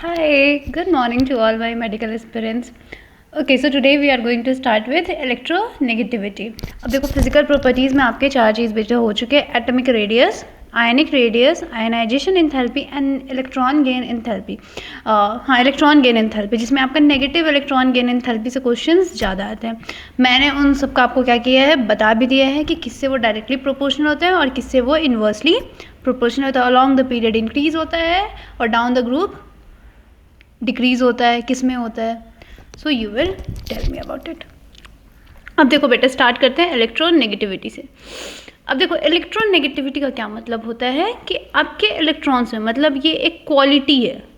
Hi, good morning to all my medical aspirants. Okay, so today we are going to start with electronegativity. अब देखो physical properties में आपके चार चीज़ बेटा हो चुके हैं, atomic radius, ionic radius, ionization enthalpy and electron gain enthalpy. हाँ, इलेक्ट्रॉन गेन एंथैल्पी, जिसमें आपका नेगेटिव इलेक्ट्रॉन गेन एंथैल्पी से क्वेश्चंस ज़्यादा आते हैं। मैंने उन सब का आपको क्या किया है, बता भी दिया है कि किससे वो डायरेक्टली प्रोपोर्शनल होते हैं और किससे वो इन्वर्सली प्रोपोर्शनल होता है। अलॉन्ग द पीरियड इंक्रीज होता है और डाउन द ग्रुप डिक्रीज होता है, किस में होता है। So you will tell me about it. अब देखो बेटा, स्टार्ट करते हैं इलेक्ट्रोनेगेटिविटी से। अब देखो इलेक्ट्रोनेगेटिविटी का क्या मतलब होता है कि आपके इलेक्ट्रॉन्स में, मतलब ये एक क्वालिटी है।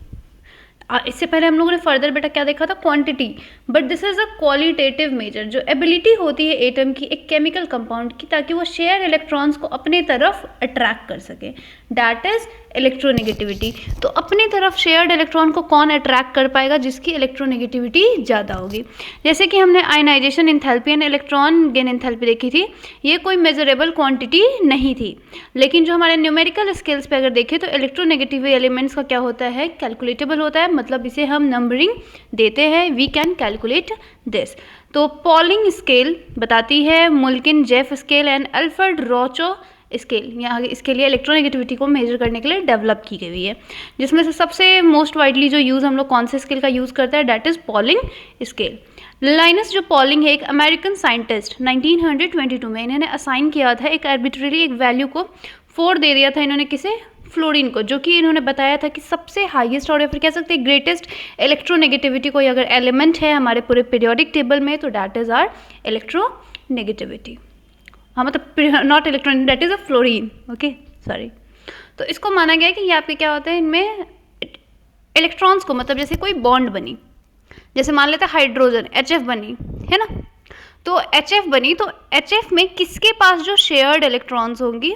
इससे पहले हम लोगों ने फर्दर बेटा क्या देखा था, quantity, but this is a qualitative measure, जो एबिलिटी होती है एटम की एक केमिकल कंपाउंड की, ताकि वो शेयर इलेक्ट्रॉन्स को अपने तरफ अट्रैक्ट कर सके, दैट इज इलेक्ट्रोनेगेटिविटी। तो अपनी तरफ शेयर्ड इलेक्ट्रॉन को कौन अट्रैक्ट कर पाएगा, जिसकी इलेक्ट्रोनेगेटिविटी ज़्यादा होगी। जैसे कि हमने ionization enthalpy and electron gain enthalpy देखी थी, ये कोई मेजरेबल क्वांटिटी नहीं थी, लेकिन जो हमारे न्यूमेरिकल स्केल्स पे अगर देखें तो इलेक्ट्रोनेगेटिव एलिमेंट्स का क्या होता है, कैलकुलेटेबल होता है, मतलब इसे हम नंबरिंग देते हैं, वी कैन कैलकुलेट दिस। तो पॉलिंग स्केल बताती है, Mulliken Jaffe scale and Allred Rochow scale, यहाँ इसके लिए इलेक्ट्रोनेगेटिविटी को मेजर करने के लिए डेवलप की गई है, जिसमें से सबसे मोस्ट वाइडली जो यूज़ हम लोग कौन से स्केल का यूज़ करते हैं, that is Pauling scale. Linus जो पॉलिंग है, एक अमेरिकन साइंटिस्ट, 1922 में इन्होंने असाइन किया था एक आर्बिट्ररी एक वैल्यू को 4 दे दिया था इन्होंने, किसे, फ्लोरीन को, जो कि इन्होंने बताया था कि सबसे हाईएस्ट और या फिर कह सकते हैं ग्रेटेस्ट इलेक्ट्रोनेगेटिविटी कोई अगर एलिमेंट है हमारे पूरे पीरियोडिक टेबल में, तो डैट इज़ आर इलेक्ट्रोनेगेटिविटी। हाँ, मतलब not electron, that is a fluorine, okay, sorry. तो इसको माना गया कि ये आपके क्या होता है, इनमें इलेक्ट्रॉन्स को, मतलब जैसे कोई बॉन्ड बनी, जैसे मान लेते हैं हाइड्रोजन HF बनी है ना, तो HF बनी, तो HF में किसके पास जो शेयर्ड इलेक्ट्रॉन्स होंगी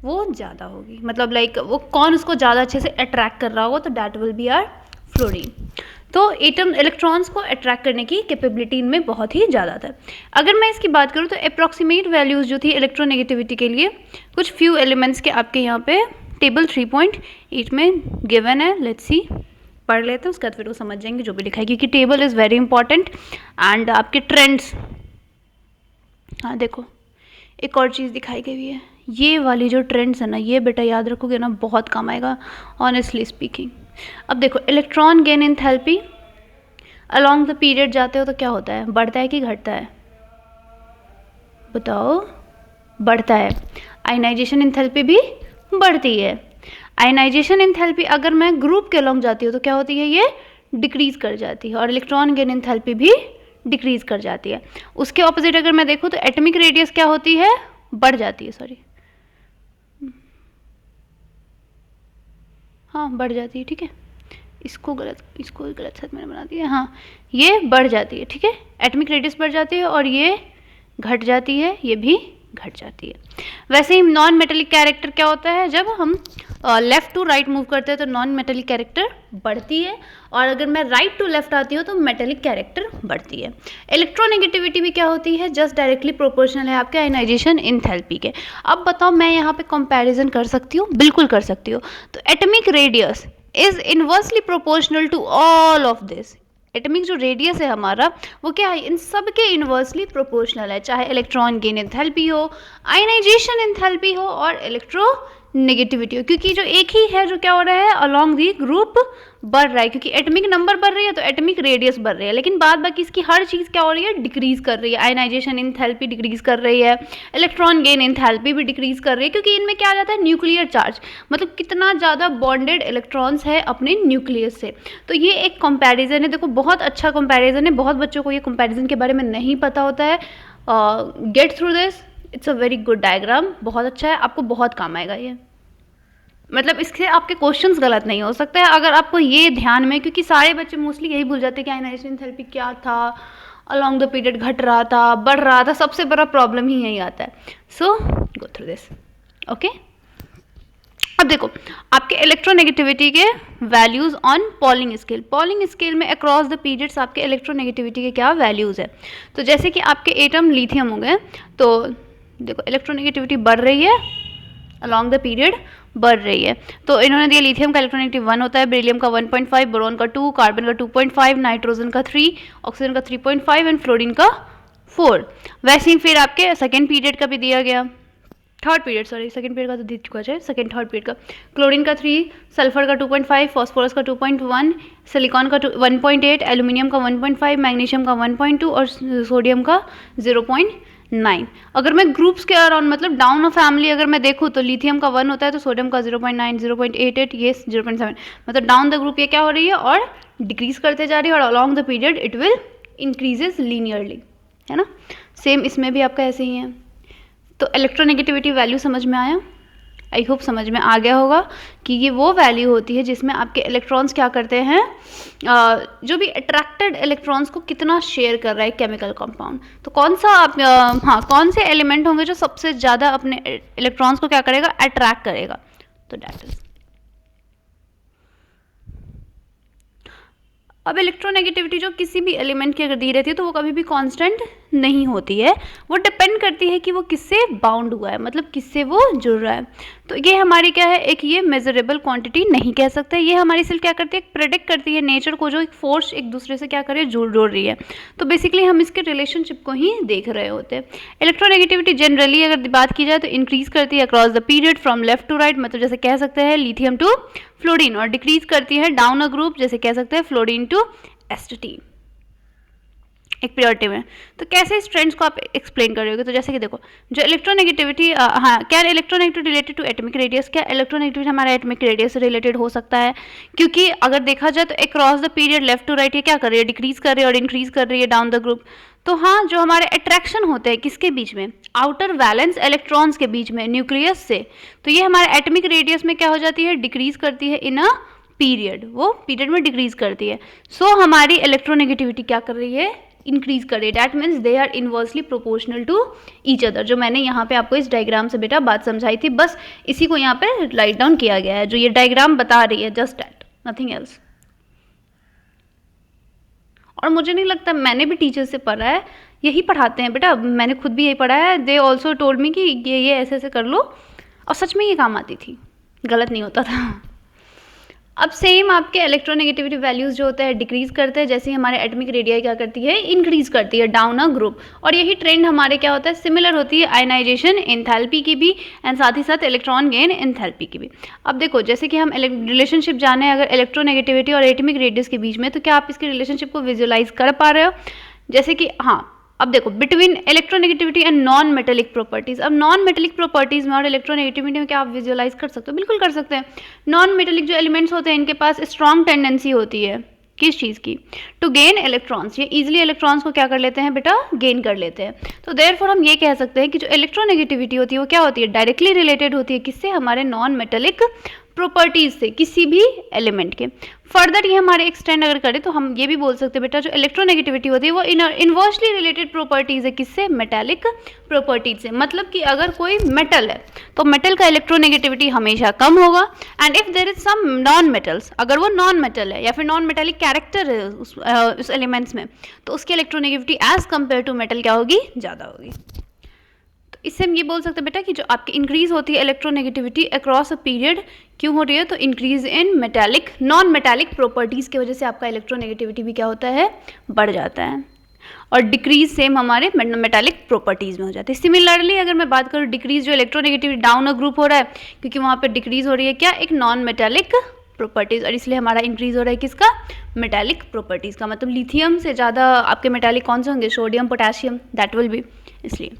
वो ज़्यादा होगी, मतलब लाइक वो कौन उसको ज़्यादा अच्छे से अट्रैक्ट कर रहा होगा, तो that will be are fluorine. तो एटम इलेक्ट्रॉन्स को अट्रैक्ट करने की कैपेबिलिटी इनमें बहुत ही ज़्यादा था। अगर मैं इसकी बात करूँ तो अप्रॉक्सीमेट वैल्यूज़ जो थी इलेक्ट्रोनेगेटिविटी के लिए, कुछ फ्यू एलिमेंट्स के आपके यहाँ पे टेबल 3.8 में गिवन है, लेट्स सी, पढ़ लेते हैं, उसके बाद फिर वो समझ जाएंगे जो भी लिखा है, क्योंकि table is very important and आपके ट्रेंड्स। हाँ देखो, एक और चीज़ दिखाई गई हुई है, ये वाली जो ट्रेंड्स है ना, ये बेटा याद रखोगे ना, बहुत काम आएगा ऑनेस्टली स्पीकिंग। अब देखो electron gain enthalpy along the period जाते हो तो क्या होता है, बढ़ता है कि घटता है, बताओ, बढ़ता है। आयनाइजेशन एंथैल्पी भी बढ़ती है। आयनाइजेशन एंथैल्पी अगर मैं ग्रुप के अलॉन्ग जाती हूँ तो क्या होती है, ये डिक्रीज कर जाती है, और इलेक्ट्रॉन गेन एंथैल्पी भी डिक्रीज कर जाती है। उसके ऑपोजिट अगर मैं देखूँ तो एटॉमिक रेडियस क्या होती है, बढ़ जाती है, सॉरी, हाँ बढ़ जाती है, ठीक है, इसको गलत साथ मैंने बना दिया, हाँ ये बढ़ जाती है, ठीक है, एटॉमिक रेडियस बढ़ जाती है और ये घट जाती है, ये भी घट जाती है। वैसे ही नॉन मेटेलिक कैरेक्टर क्या होता है, जब हम लेफ़्ट टू राइट मूव करते हैं तो नॉन मेटेलिक कैरेक्टर बढ़ती है, और अगर मैं राइट टू लेफ्ट आती हूँ तो मेटेलिक कैरेक्टर बढ़ती है। इलेक्ट्रोनेगेटिविटी भी क्या होती है, जस्ट डायरेक्टली प्रोपोर्शनल है आपके आयनाइजेशन एंथैल्पी के। अब बताओ, मैं यहाँ पे कंपैरिजन कर सकती हूँ, बिल्कुल कर सकती हूँ। तो atomic radius is inversely proportional to all of this. Atomic जो रेडियस है हमारा, वो क्या है, इन सब के इनवर्सली प्रोपोर्शनल है, चाहे इलेक्ट्रॉन गेन एंथैल्पी हो, आयनाइजेशन एंथैल्पी हो और इलेक्ट्रोनेगेटिविटी हो, क्योंकि जो एक ही है जो क्या हो रहा है, अलॉन्ग दी ग्रुप बढ़ रहा है, क्योंकि एटॉमिक नंबर बढ़ रही है तो एटॉमिक रेडियस बढ़ रही है, लेकिन बाद बाकी इसकी हर चीज़ क्या हो रही है, डिक्रीज कर रही है। आयनाइजेशन एंथैल्पी डिक्रीज कर रही है, इलेक्ट्रॉन गेन एंथैल्पी भी डिक्रीज कर रही है, क्योंकि इनमें क्या आ जाता है, न्यूक्लियर चार्ज, मतलब कितना ज़्यादा बॉन्डेड इलेक्ट्रॉन्स है अपने न्यूक्लियस से। तो ये एक कंपैरिजन है, देखो बहुत अच्छा कंपैरिजन है, बहुत बच्चों को ये कंपैरिजन के बारे में नहीं पता होता है। Get through this, it's a very good diagram, बहुत अच्छा है, आपको बहुत काम आएगा ये, मतलब इससे आपके क्वेश्चंस गलत नहीं हो सकते हैं अगर आपको ये ध्यान में, क्योंकि सारे बच्चे मोस्टली यही भूल जाते हैं कि आयनाइजेशन एंथैल्पी क्या था, अलॉन्ग द पीरियड घट रहा था, बढ़ रहा था, सबसे बड़ा प्रॉब्लम ही यही आता है। सो गो थ्रू दिस, ओके। अब देखो आपके इलेक्ट्रोनेगेटिविटी के values on polling scale. Polling scale में अक्रॉस द पीरियड्स आपके इलेक्ट्रोनेगेटिविटी के क्या वैल्यूज़ है। तो जैसे कि आपके एटम लिथियम हो गए, तो देखो इलेक्ट्रोनेगेटिविटी बढ़ रही है, अलॉन्ग द पीरियड बढ़ रही है। तो इन्होंने दिया लिथियम का इलेक्ट्रोनेगेटिव 1 होता है, बेरिलियम का 1.5, बोरॉन का 2, कार्बन का 2.5, नाइट्रोजन का 3, ऑक्सीजन का 3.5 एंड फ्लोरीन का 4। वैसे ही फिर आपके सेकेंड पीरियड का भी दिया गया, third period, sorry second period का तो दे चुका है, सेकंड थर्ड पीरियड का। क्लोरीन का 3, सल्फर का 2.5, फॉस्फोरस का 2.1, सिलिकॉन का 1.8, एल्यूमिनियम का 1.5, मैग्नीशियम का 1.2 और सोडियम का 0.9। अगर मैं ग्रुप्स के अराउंड मतलब डाउन ऑफ फैमिली अगर मैं देखूँ तो लिथियम का 1 होता है तो सोडियम का 0.9, 0.88, ये 0.7, मतलब डाउन द ग्रुप ये क्या हो रही है और डिक्रीज करते जा रही है और along the period it will increases linearly, है ना। सेम इसमें भी आपका ऐसे ही है। तो इलेक्ट्रोनेगेटिविटी वैल्यू समझ में आया, आई होप समझ में आ गया होगा कि ये वो वैल्यू होती है जिसमें आपके इलेक्ट्रॉन्स क्या करते हैं, जो भी अट्रैक्टेड इलेक्ट्रॉन्स को कितना शेयर कर रहा है केमिकल कंपाउंड। तो कौन सा आप हाँ कौन से एलिमेंट होंगे जो सबसे ज़्यादा अपने इलेक्ट्रॉन्स को क्या करेगा, अट्रैक्ट करेगा, तो डैट इज। अब इलेक्ट्रोनेगेटिविटी जो किसी भी एलिमेंट की अगर दी रहती है तो वो कभी भी कांस्टेंट नहीं होती है, वो डिपेंड करती है कि वो किससे बाउंड हुआ है, मतलब किससे वो जुड़ रहा है। तो ये हमारी क्या है, एक ये मेजरेबल क्वांटिटी नहीं कह सकते, ये हमारी सिर्फ क्या करती है, प्रेडिक्ट करती है नेचर को, जो एक फोर्स एक दूसरे से क्या करे, जुड़ रही है। तो बेसिकली हम इसके रिलेशनशिप को ही देख रहे होते हैं। इलेक्ट्रोनेगेटिविटी जनरली अगर बात की जाए तो इंक्रीज करती है across the period from left to right, मतलब जैसे कह सकते हैं लिथियम टू फ्लोरीन, और डिक्रीज करती है डाउन अ ग्रुप, जैसे कह सकते हैं फ्लोरीन टू एस्टेटीन, एक प्योरिटी में। तो कैसे इस ट्रेंड्स को आप एक्सप्लेन करोगे, तो जैसे कि देखो जो इलेक्ट्रोनेगेटिविटी, हाँ क्या electronegativity related to atomic radius, क्या इलेक्ट्रोनेगेटिविटी हमारा एटॉमिक रेडियस से रिलेटेड हो सकता है, क्योंकि अगर देखा जाए तो across the period left to right ये क्या कर रही है, डिक्रीज कर रही है और इंक्रीज कर रही है डाउन द ग्रुप। तो हाँ जो हमारे अट्रैक्शन होते हैं किसके बीच में, आउटर वैलेंस इलेक्ट्रॉन्स के बीच में न्यूक्लियस से, तो ये हमारे एटॉमिक रेडियस में क्या हो जाती है, डिक्रीज करती है इन अ पीरियड, वो पीरियड में डिक्रीज करती है। सो हमारी इलेक्ट्रोनेगेटिविटी क्या कर रही है, इंक्रीज कर रही है। That means they are inversely proportional to each other, जो मैंने यहाँ पे आपको इस डायग्राम से बेटा बात समझाई थी, बस इसी को यहाँ पे राइट डाउन किया गया है, जो ये डायग्राम बता रही है, जस्ट दैट, नथिंग एल्स। और मुझे नहीं लगता, मैंने भी टीचर से पढ़ा है, यही पढ़ाते हैं बेटा, मैंने खुद भी यही पढ़ा है। दे ऑल्सो टोल्ड मी कि ये ऐसे ऐसे कर लो, और सच में ये काम आती थी, गलत नहीं होता था। अब सेम आपके इलेक्ट्रोनेगेटिविटी वैल्यूज़ जो होते हैं डिक्रीज करते हैं, जैसे ही हमारे एटॉमिक रेडियाई क्या करती है, इंक्रीज करती है डाउन अ ग्रुप। और यही ट्रेंड हमारे क्या होता है, सिमिलर होती है आयनाइजेशन एंथैल्पी की भी, एंड साथ ही साथ इलेक्ट्रॉन गेन एंथैल्पी की भी। अब देखो जैसे कि हम रिलेशनशिप जाने अगर इलेक्ट्रोनेगेटिविटी और एटॉमिक रेडियस के बीच में, तो क्या आप इसके रिलेशनशिप को विजुअलाइज कर पा रहे हो, जैसे कि हाँ अब देखो between electronegativity and non metallic properties. अब नॉन मेटेलिक प्रॉपर्टीज में और इलेक्ट्रोनेगेटिविटी में क्या आप विजुअलाइज कर सकते हो, बिल्कुल कर सकते हैं। नॉन मेटेलिक जो एलिमेंट्स होते हैं इनके पास स्ट्रॉन्ग टेंडेंसी होती है किस चीज़ की, टू गेन इलेक्ट्रॉन्स, ये इजीली इलेक्ट्रॉन्स को क्या कर लेते हैं बेटा, गेन कर लेते हैं। तो देयरफॉर हम ये कह सकते हैं कि जो इलेक्ट्रोनेगेटिविटी होती है वो क्या होती है, डायरेक्टली रिलेटेड होती है किससे, हमारे नॉन मेटेलिक प्रॉपर्टीज से, किसी भी एलिमेंट के। फर्दर ये हमारे एक्सटेंड अगर करें तो हम ये भी बोल सकते हैं बेटा जो इलेक्ट्रोनेगेटिविटी होती है वो इनवर्सली रिलेटेड प्रॉपर्टीज है किससे, मेटालिक प्रॉपर्टीज से। मतलब कि अगर कोई मेटल है तो मेटल का इलेक्ट्रोनेगेटिविटी हमेशा कम होगा, and if there is some non metals, अगर वो नॉन मेटल है या फिर नॉन मेटालिक कैरेक्टर है उस एलिमेंट्स में, तो उसकी electronegativity as compare to metal क्या होगी, ज़्यादा होगी। इससे हम ये बोल सकते हैं बेटा कि जो आपकी इंक्रीज होती है इलेक्ट्रोनेगेटिविटी अक्रॉस अ पीरियड, क्यों हो रही है, तो increase in metallic non metallic properties की वजह से आपका इलेक्ट्रोनेगेटिविटी भी क्या होता है, बढ़ जाता है। और डिक्रीज सेम हमारे मेटालिक प्रॉपर्टीज़ में हो जाती है। सिमिलरली अगर मैं बात करूँ डिक्रीज जो इलेक्ट्रोनेगेटिविटी डाउन अ ग्रुप हो रहा है, क्योंकि वहाँ पर डिक्रीज हो रही है क्या, एक नॉन मेटालिक प्रॉपर्टीज़, और इसलिए हमारा इंक्रीज हो रहा है किसका, मेटालिक प्रॉपर्टीज़ का। मतलब लिथियम से ज़्यादा आपके मेटालिक कौन से होंगे, sodium potassium, that will be, इसलिए।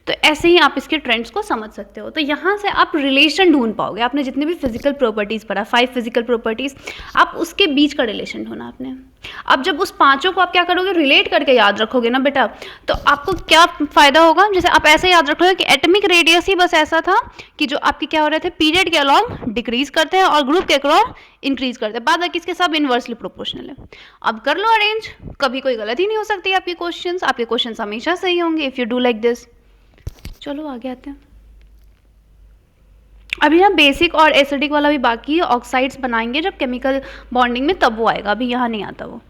तो ऐसे ही आप इसके ट्रेंड्स को समझ सकते हो। तो यहाँ से आप रिलेशन ढूंढ पाओगे, आपने जितने भी फिजिकल प्रॉपर्टीज़ पढ़ा, 5 फिजिकल प्रॉपर्टीज़, आप उसके बीच का रिलेशन ढूंढा आपने। अब जब उस पांचों को आप क्या करोगे, रिलेट करके याद रखोगे ना बेटा, तो आपको क्या फ़ायदा होगा, जैसे आप ऐसे याद रखोगे कि एटॉमिक रेडियस ही बस ऐसा था कि जो आपके क्या हो रहे थे, पीरियड के अलॉन्ग डिक्रीज करते हैं और ग्रुप के अक्रॉस इंक्रीज करते हैं, बाद बाकी इसके सब इन्वर्सली प्रोपोर्शनल है। अब कर लो अरेंज, कभी कोई गलती नहीं हो सकती आपके क्वेश्चंस हमेशा सही होंगे if you do like this. चलो आगे आते हैं। अभी ना बेसिक और एसिडिक वाला भी बाकी है, ऑक्साइड्स बनाएंगे जब केमिकल बॉन्डिंग में, तब वो आएगा, अभी यहाँ नहीं आता वो।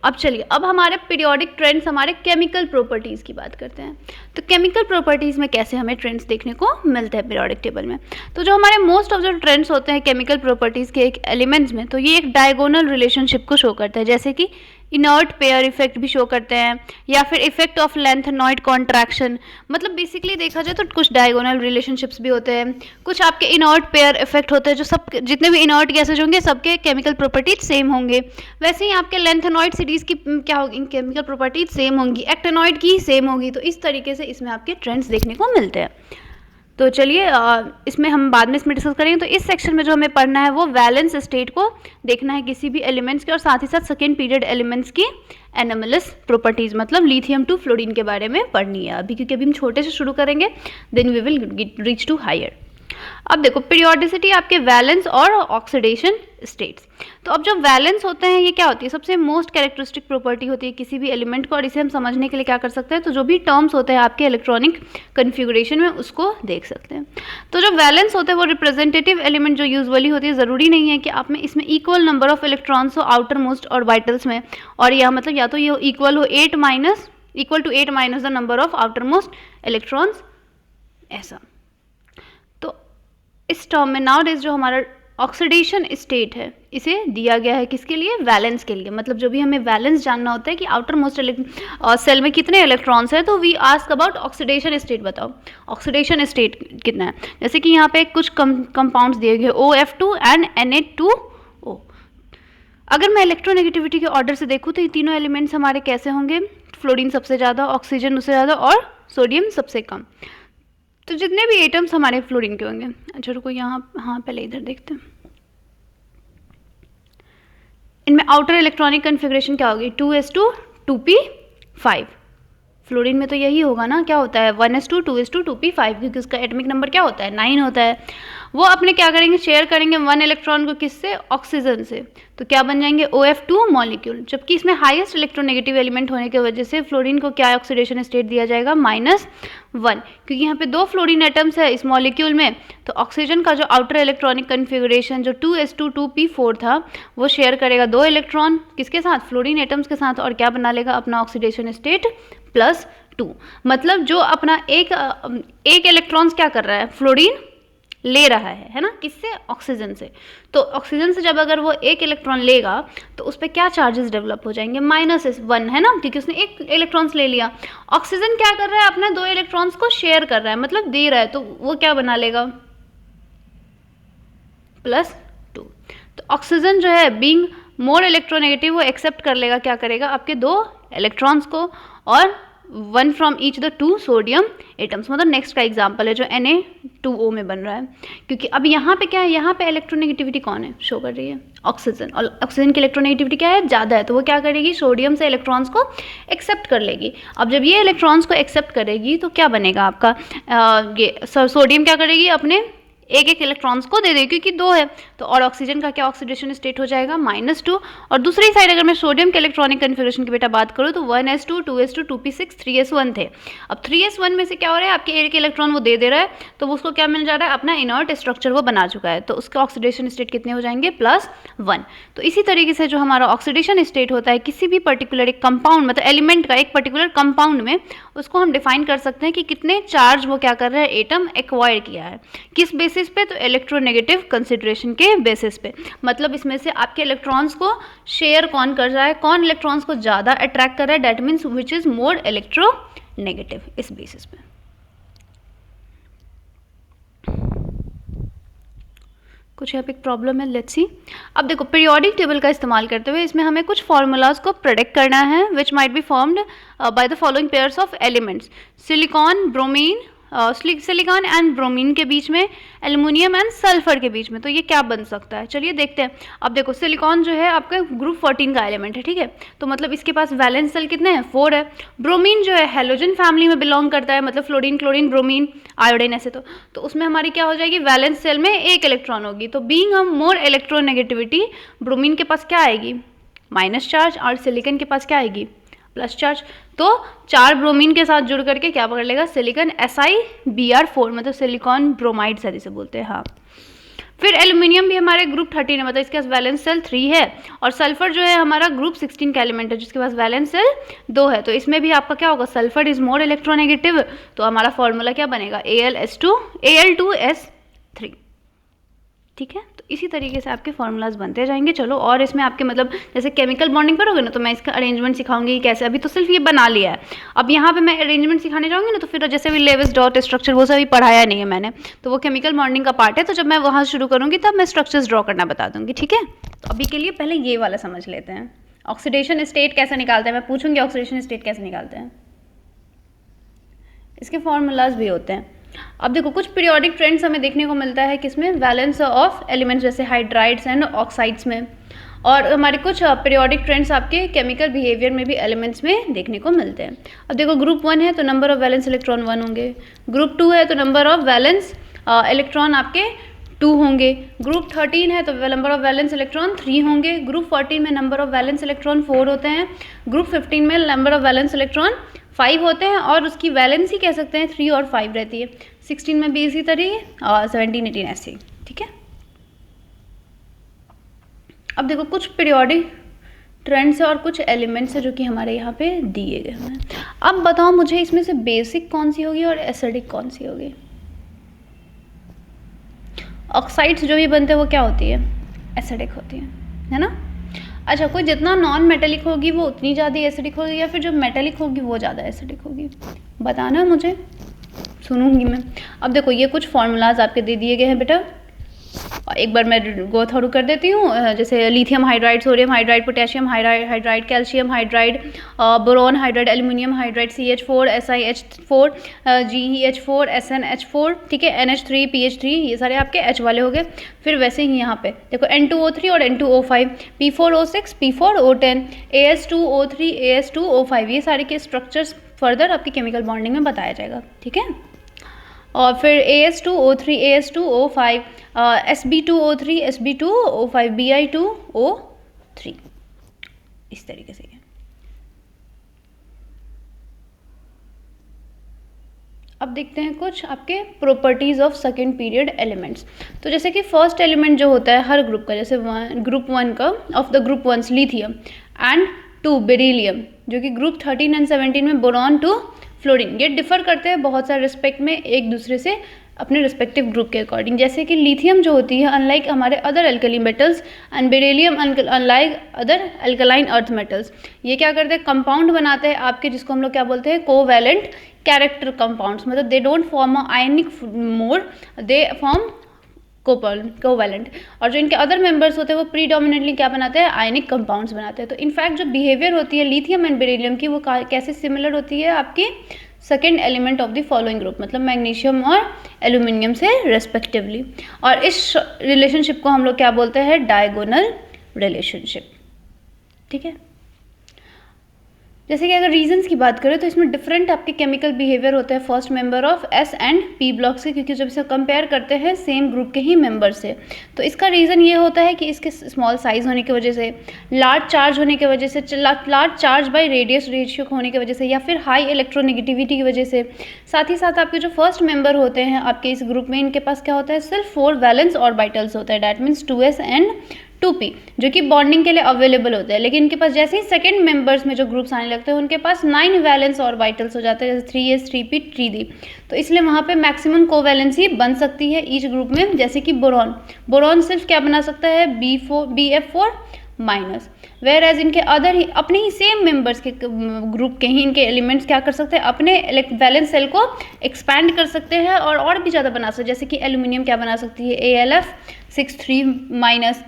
अब चलिए, अब हमारे पीरियोडिक ट्रेंड्स, हमारे केमिकल प्रॉपर्टीज़ की बात करते हैं। तो केमिकल प्रॉपर्टीज़ में कैसे हमें ट्रेंड्स देखने को मिलते हैं पीरियोडिक टेबल में। तो जो हमारे मोस्ट ऑफ जो ट्रेंड्स होते हैं केमिकल प्रॉपर्टीज़ के एक एलिमेंट्स में, तो ये एक डायगोनल रिलेशनशिप को शो करता है, जैसे कि इनर्ट पेयर इफेक्ट भी शो करते हैं, या फिर इफेक्ट ऑफ लेंथेनॉइड कॉन्ट्रैक्शन। मतलब बेसिकली देखा जाए तो कुछ डायगोनल रिलेशनशिप्स भी होते हैं, कुछ आपके इनर्ट पेयर इफेक्ट होते हैं, जो सब जितने भी इनर्ट गैसेज होंगे सबके केमिकल प्रॉपर्टीज सेम होंगे। वैसे ही आपके लेंथेनॉइड सीरीज की क्या होगी, केमिकल प्रॉपर्टीज सेम होंगी, एक्टेनॉइड की सेम होगी। तो इस तरीके से इसमें आपके ट्रेंड्स देखने को मिलते हैं। तो चलिए इसमें हम बाद में इसमें डिस्कस करेंगे। तो इस सेक्शन में जो हमें पढ़ना है वो वैलेंस स्टेट को देखना है किसी भी एलिमेंट्स के, और साथ ही साथ सेकेंड पीरियड एलिमेंट्स की एनोमलस प्रॉपर्टीज, मतलब लिथियम टू फ्लोरीन के बारे में पढ़नी है अभी, क्योंकि अभी हम छोटे से शुरू करेंगे, then we will reach to higher. अब देखो पीरियोडिसिटी आपके वैलेंस और ऑक्सीडेशन स्टेट्स। तो अब जो वैलेंस होते हैं ये क्या होती है, सबसे मोस्ट कैरेक्टरिस्टिक प्रॉपर्टी होती है किसी भी एलिमेंट को, और इसे हम समझने के लिए क्या कर सकते हैं, तो जो भी टर्म्स होते हैं आपके इलेक्ट्रॉनिक कन्फिगुरेशन में उसको देख सकते हैं। तो जो वैलेंस होते हैं वो रिप्रेजेंटेटिव एलिमेंट जो यूजुअली होती है, ज़रूरी नहीं है कि आप में इसमें इक्वल नंबर ऑफ इलेक्ट्रॉन्स हो आउटर मोस्ट और वाइटल्स में, और या मतलब या तो ये इक्वल हो 8 equal to 8 minus the number of outermost electrons, ऐसा। तो इस टर्म में नाउ डेज जो हमारा ऑक्सीडेशन स्टेट है इसे दिया गया है किसके लिए, वैलेंस के लिए। मतलब जो भी हमें वैलेंस जानना होता है कि आउटर मोस्ट सेल में कितने इलेक्ट्रॉन्स हैं, तो we ask about oxidation state, बताओ ऑक्सीडेशन स्टेट कितना है। जैसे कि यहाँ पे कुछ कंपाउंड्स दिए गए OF2 एंड Na2O। अगर मैं इलेक्ट्रोनेगेटिविटी के ऑर्डर से देखूँ तो ये तीनों एलिमेंट्स हमारे कैसे होंगे, फ्लोरीन सबसे ज़्यादा, ऑक्सीजन उससे ज़्यादा, और सोडियम सबसे कम। तो जितने भी एटम्स हमारे फ्लोरीन के होंगे, अच्छा रुको यहाँ, हाँ पहले इधर देखते हैं, इनमें आउटर इलेक्ट्रॉनिक कन्फिग्रेशन क्या होगी, 2s2 2p5। फ्लोरीन में तो यही होगा ना, क्या होता है 1s2 2s2 2p5, क्योंकि उसका एटॉमिक नंबर क्या होता है 9 होता है। वो अपने क्या करेंगे, शेयर करेंगे 1 इलेक्ट्रॉन को किससे, ऑक्सीजन से, तो क्या बन जाएंगे OF2 मॉलिक्यूल। जबकि इसमें हाईएस्ट इलेक्ट्रोनेगेटिव एलिमेंट होने की वजह से फ्लोरीन को क्या ऑक्सीडेशन स्टेट दिया जाएगा, -1, क्योंकि यहाँ पे 2 फ्लोरीन एटम्स है इस मॉलिक्यूल में। तो ऑक्सीजन का जो आउटर इलेक्ट्रॉनिक कन्फिगरेशन जो 2s2 2p4 था, वो शेयर करेगा 2 इलेक्ट्रॉन किसके साथ, फ्लोरीन एटम्स के साथ, और क्या बना लेगा अपना ऑक्सीडेशन स्टेट +2। मतलब जो अपना एक इलेक्ट्रॉन्स क्या कर रहा है, फ्लोरीन ले रहा है ना, किससे, ऑक्सीजन से। तो ऑक्सीजन से जब अगर वो एक इलेक्ट्रॉन लेगा तो उस पर क्या चार्जेस डेवलप हो जाएंगे, -1 है ना, क्योंकि उसने एक इलेक्ट्रॉन्स ले लिया। ऑक्सीजन क्या कर रहा है, अपने 2 इलेक्ट्रॉन्स को शेयर कर रहा है, मतलब दे रहा है, तो वो क्या बना लेगा, +2। तो ऑक्सीजन जो है बीइंग मोर इलेक्ट्रोनेगेटिव, वो एक्सेप्ट कर लेगा, क्या करेगा, आपके 2 इलेक्ट्रॉन्स को, और 1 from each the 2 sodium atoms. मतलब नेक्स्ट का एग्जांपल है जो Na2O में बन रहा है, क्योंकि अब यहाँ पे क्या है, यहाँ पे इलेक्ट्रोनेगेटिविटी कौन है, शो कर रही है ऑक्सीजन, और ऑक्सीजन की इलेक्ट्रोनेगेटिविटी क्या है, ज़्यादा है, तो वो क्या करेगी, सोडियम से इलेक्ट्रॉन्स को एक्सेप्ट कर लेगी। अब जब ये इलेक्ट्रॉन्स को एक्सेप्ट करेगी तो क्या बनेगा आपका, ये सोडियम क्या करेगी, अपने एक इलेक्ट्रॉन्स को दे देगी, क्योंकि 2 है, तो और ऑक्सीजन का क्या ऑक्सीडेशन स्टेट हो जाएगा, -2। और दूसरी साइड अगर मैं सोडियम के इलेक्ट्रॉनिक कन्फिगरेशन की बेटा बात करूँ तो 1s2 2s2 2p6 3s1 थे। अब 3s1 में से क्या हो रहा है, आपके एक इलेक्ट्रॉन वो दे रहा है, तो उसको क्या मिल जा रहा है, अपना इनर्ट स्ट्रक्चर वो बना चुका है, तो उसका ऑक्सीडेशन स्टेट कितने हो जाएंगे, +1। तो इसी तरीके से जो हमारा ऑक्सीडेशन स्टेट होता है किसी भी पर्टिकुलर एक कंपाउंड, मतलब एलिमेंट का एक पर्टिकुलर कंपाउंड में, उसको हम डिफाइन कर सकते हैं कि कितने चार्ज वो क्या कर रहा है, एटम एक्वायर किया है, किस बेसिस पे, तो इलेक्ट्रोनेगेटिव कंसिडरेशन के बेसिस पे। मतलब इसमें से आपके इलेक्ट्रॉन्स को शेयर कौन कर रहा है, कौन इलेक्ट्रॉन्स को ज़्यादा अट्रैक्ट कर रहा है, that means which is more electronegative, इस बेसिस पे। कुछ यहाँ पे एक प्रॉब्लम है, लेट्स सी। अब देखो पीरियोडिक टेबल का इस्तेमाल करते हुए इसमें हमें कुछ फार्मूलाज को प्रेडिक्ट करना है, which might be formed by the following pairs of elements, silicon bromine, silicon and bromine के बीच में, एल्युमिनियम एंड सल्फर के बीच में। तो ये क्या बन सकता है, चलिए देखते हैं। अब देखो सिलिकॉन जो है आपका ग्रुप 14 का एलिमेंट है, ठीक है, तो मतलब इसके पास वैलेंस सेल कितने हैं, 4 है। ब्रोमीन जो है हेलोजन फैमिली में बिलोंग करता है, मतलब फ्लोरीन क्लोरीन ब्रोमीन आयोडीन ऐसे, तो उसमें हमारी क्या हो जाएगी, वैलेंस सेल में 1 इलेक्ट्रॉन होगी। तो being a more electronegativity, bromine के पास क्या आएगी, माइनस चार्ज, और सिलिकॉन के पास क्या आएगी, प्लस चार्ज। तो 4 ब्रोमीन के साथ जुड़ करके क्या पकड़ लेगा, सिलिकॉन SiBr4, मतलब सिलिकॉन ब्रोमाइड सर इसे बोलते हैं, हाँ फिर एल्यूमिनियम भी हमारे ग्रुप 13 है, मतलब इसके पास वैलेंस सेल 3 है, और सल्फर जो है हमारा ग्रुप 16 का एलिमेंट है जिसके पास वैलेंस सेल 2 है। तो इसमें भी आपका क्या होगा, सल्फर इज मोर इलेक्ट्रोनेगेटिव, तो हमारा फॉर्मूला क्या बनेगा, Al2S3। ठीक है, तो इसी तरीके से आपके फार्मूलाज बनते जाएंगे। चलो, और इसमें आपके मतलब जैसे केमिकल बॉन्डिंग करोगे ना, तो मैं इसका अरेंजमेंट सिखाऊंगी कैसे। अभी तो सिर्फ ये बना लिया है, अब यहाँ पे मैं अरेंजमेंट सिखाने जाऊंगी ना, तो फिर जैसे भी लेविस डॉट स्ट्रक्चर वो सभी पढ़ाया नहीं है मैंने, तो वो केमिकल बॉन्डिंग का पार्ट है। तो जब मैं वहाँ शुरू करूँगी तब मैं स्ट्रक्चर्स ड्रॉ करना बता दूंगी। ठीक है, तो अभी के लिए पहले ये वाला समझ लेते हैं, ऑक्सीडेशन स्टेट कैसे निकालते हैं। मैं पूछूंगी ऑक्सीडेशन स्टेट कैसे निकालते हैं, इसके फॉर्मूलाज भी होते हैं। अब देखो, कुछ पीरियोडिक ट्रेंड्स हमें देखने को मिलता है किसमें, वैलेंस ऑफ एलिमेंट्स जैसे हाइड्राइड्स एंड ऑक्साइड्स में, और हमारे कुछ पीरियोडिक ट्रेंड्स आपके केमिकल बिहेवियर में भी एलिमेंट्स में देखने को मिलते हैं। अब देखो, ग्रुप 1 है तो नंबर ऑफ वैलेंस इलेक्ट्रॉन 1 होंगे, ग्रुप 2 है तो नंबर ऑफ वैलेंस इलेक्ट्रॉन आपके 2 होंगे, ग्रुप 13 है तो नंबर ऑफ वैलेंस इलेक्ट्रॉन 3 होंगे, ग्रुप 14 में नंबर ऑफ वैलेंस इलेक्ट्रॉन 4 होते हैं, ग्रुप 15 में नंबर ऑफ वैलेंस इलेक्ट्रॉन 5 होते हैं, और उसकी वैलेंसी कह सकते हैं 3 और 5 रहती है। 16 में भी इसी तरह और 17, 18 ऐसे ही। ठीक है, अब देखो, कुछ पीरियोडिक ट्रेंड्स है और कुछ एलिमेंट्स है जो कि हमारे यहाँ पे दिए गए हैं। अब बताओ मुझे, इसमें से बेसिक कौन सी होगी और एसिडिक कौन सी होगी। ऑक्साइड्स जो भी बनते हैं वो क्या होती है, एसिडिक होती है ना। अच्छा, कोई जितना नॉन मेटेलिक होगी वो उतनी ज़्यादा एसिडिक होगी, या फिर जो मेटेलिक होगी वो ज़्यादा एसिडिक होगी, बताना मुझे, सुनूंगी मैं। अब देखो, ये कुछ फॉर्मूलाज आपके दे दिए गए हैं बेटा, एक बार मैं गो थ्रू कर देती हूँ। जैसे lithium hydride, sodium hydride, potassium hydride, calcium hydride, boron hydride, aluminium hydride, CH4, SiH4, GeH4, SnH4, ठीक है, NH3, PH3, ये सारे आपके H वाले हो गए। फिर वैसे ही यहाँ पे देखो, N2O3 और N2O5, P4O6, P4O10, AS2O3, AS2O5, ये सारे के स्ट्रक्चर्स फर्दर आपकी केमिकल बॉन्डिंग में बताया जाएगा। ठीक है, और फिर AS2O3, AS2O5, SB2O3, SB2O5, Bi2O3, इस तरीके से। अब देखते हैं कुछ आपके properties of second period elements. तो जैसे कि फर्स्ट एलिमेंट जो होता है हर ग्रुप का, जैसे ग्रुप 1 का, of the group 1 lithium, and 2 beryllium, जो कि ग्रुप 13 एंड 17 में बोरॉन टू फ्लोरीन, ये डिफर करते हैं बहुत सारे रिस्पेक्ट में एक दूसरे से अपने रिस्पेक्टिव ग्रुप के अकॉर्डिंग। जैसे कि लिथियम जो होती है अनलाइक हमारे other alkali metals, and beryllium unlike other alkaline earth metals, ये क्या करते हैं, कंपाउंड बनाते हैं आपके, जिसको हम लोग क्या बोलते हैं, कोवैलेंट कैरेक्टर कंपाउंड्स, मतलब they don't form a ionic mode, they form covalent. और जो इनके अदर मेंबर्स होते हैं वो प्रीडोमिनेटली क्या बनाते हैं, आयनिक कंपाउंड्स बनाते हैं। तो इनफैक्ट जो बिहेवियर होती है लिथियम एंड बेरिलियम की, वो कैसे सिमिलर होती है आपकी second element of the following group, मतलब मैग्नीशियम और एल्यूमिनियम से रेस्पेक्टिवली। और इस रिलेशनशिप को हम लोग क्या बोलते हैं, डायगोनल रिलेशनशिप। ठीक है, जैसे कि अगर रीजंस की बात करें तो इसमें डिफरेंट आपके केमिकल बिहेवियर होते हैं first member of S and P block से, क्योंकि जब इसे कंपेयर करते हैं सेम ग्रुप के ही मेंबर से, तो इसका रीज़न ये होता है कि इसके स्मॉल साइज होने की वजह से, लार्ज चार्ज होने की वजह से, large charge by radius ratio होने की वजह से, या फिर हाई इलेक्ट्रोनेगेटिविटी की वजह से। साथ ही साथ आपके जो फर्स्ट मेंबर होते हैं आपके इस ग्रुप में, इनके पास क्या होता है, सिर्फ 4 वैलेंस ऑर्बिटल्स होता है, that means 2s and 2p, जो कि बॉन्डिंग के लिए अवेलेबल होते हैं। लेकिन इनके पास जैसे ही सेकंड मेंबर्स में जो ग्रुप्स आने लगते हैं उनके पास 9 वैलेंस ऑर्बिटल्स हो जाते हैं, जैसे 3s 3p 3d। तो इसलिए वहाँ पे मैक्सिमम कोवैलेंसी बन सकती है ईच ग्रुप में। जैसे कि बोरॉन सिर्फ क्या बना सकता है, BF4 माइनस, वेयर एज इनके अदर ही अपने ही सेम मेंबर्स के ग्रुप के ही इनके एलिमेंट्स क्या कर सकते हैं, अपने वैलेंस सेल को एक्सपैंड कर सकते हैं और भी ज़्यादा बना सकते हैं। जैसे कि एल्यूमिनियम क्या बना सकती है, AlF6 माइनस।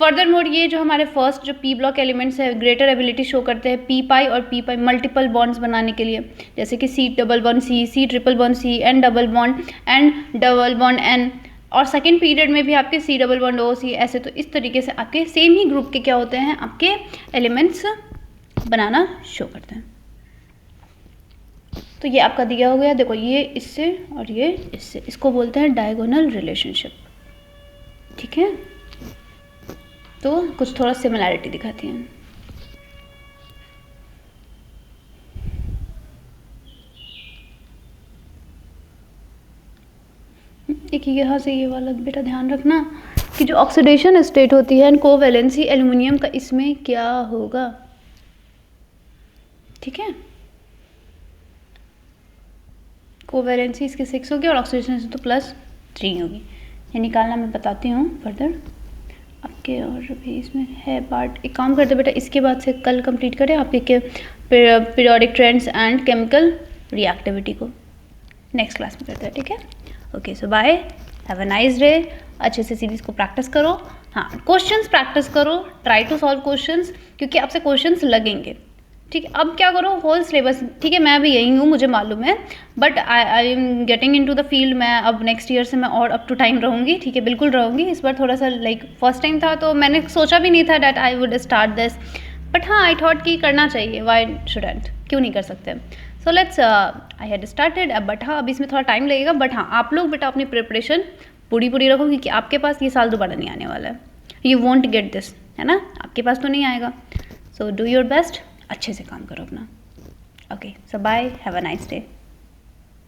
फर्दर मोड, ये जो हमारे फर्स्ट जो P ब्लॉक एलिमेंट्स है ग्रेटर एबिलिटी शो करते हैं P पाई और P पाई मल्टीपल बॉन्ड्स बनाने के लिए, जैसे कि C double bond C, C triple bond C, N double bond N, double bond N, और सेकेंड पीरियड में भी आपके C double bond O C, ऐसे। तो इस तरीके से आपके सेम ही ग्रुप के क्या होते हैं, आपके एलिमेंट्स बनाना शो करते हैं। तो ये आपका दिया हो गया, देखो ये इससे और ये इससे, इसको बोलते हैं डायगोनल रिलेशनशिप। ठीक है, तो कुछ थोड़ा सिमिलैरिटी दिखाती हैं। ठीक है, यहाँ से ये वाला बेटा ध्यान रखना कि जो ऑक्सीडेशन स्टेट होती है एंड कोवैलेंसी एल्युमिनियम का, इसमें क्या होगा, ठीक है। कोवैलेंसी इसकी 6 होगी और ऑक्सीडेशन तो +3 होगी। ये निकालना मैं बताती हूँ फर्दर आपके, और भी इसमें है पार्ट। एक काम करते बेटा, इसके बाद से कल कंप्लीट करें आपके periodic trends and chemical reactivity को, नेक्स्ट क्लास में करते हैं, ठीक है। Okay, so bye, have a nice day. अच्छे से सीरीज़ को प्रैक्टिस करो। हाँ, क्वेश्चंस प्रैक्टिस करो, ट्राई टू सॉल्व क्वेश्चंस, क्योंकि आपसे क्वेश्चंस लगेंगे, ठीक है। अब क्या करो, होल सिलेबस, ठीक है, मैं भी यही हूँ, मुझे मालूम है, but I am getting into the field. मैं अब नेक्स्ट ईयर से मैं और अप टू टाइम रहूँगी, ठीक है, बिल्कुल रहूँगी। इस बार थोड़ा सा लाइक फर्स्ट टाइम था तो मैंने सोचा भी नहीं था that I would start this, but हाँ, आई थॉट कि करना चाहिए, वाई शुडंट, क्यों नहीं कर सकते। So let's, I had started, but हाँ अभी इसमें थोड़ा टाइम लगेगा, बट हाँ आप लोग बेटा अपनी प्रिपरेशन पूरी रखो, क्योंकि आपके पास ये साल दोबारा नहीं आने वाला है। यू वॉन्ट गेट दिस, है ना, आपके पास तो नहीं आएगा। सो डू योर बेस्ट, अच्छे से काम करो अपना। Okay, so bye, have a nice day.